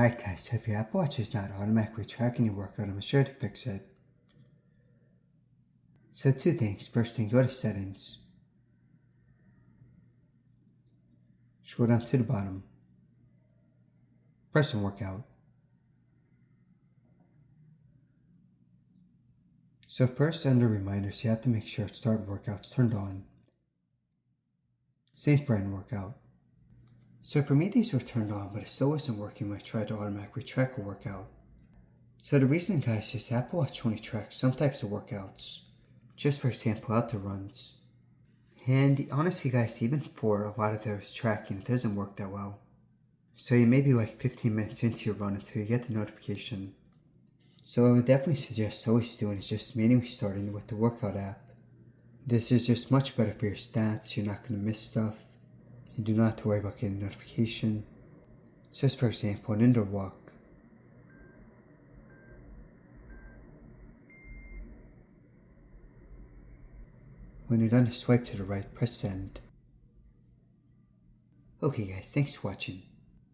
Alright guys, so if your Apple Watch is not automatically tracking your workout, I'm sure to fix it. So two things. First thing, go to settings. Scroll down to the bottom. Press on workout. So first under reminders, you have to make sure start workouts turned on. Same for end workout. So for me these were turned on, but it still wasn't working when I tried to automatically track a workout. So the reason guys is Apple Watch only tracks some types of workouts. Just for example, outdoor runs. And honestly guys, even for a lot of those tracking, it doesn't work that well. So you may be like 15 minutes into your run until you get the notification. So I would definitely suggest always doing is just manually starting with the workout app. This is just much better for your stats, you're not going to miss stuff. You do not have to worry about getting a notification. So just for example, an indoor walk. When you're done, swipe to the right, press send. Okay guys, thanks for watching.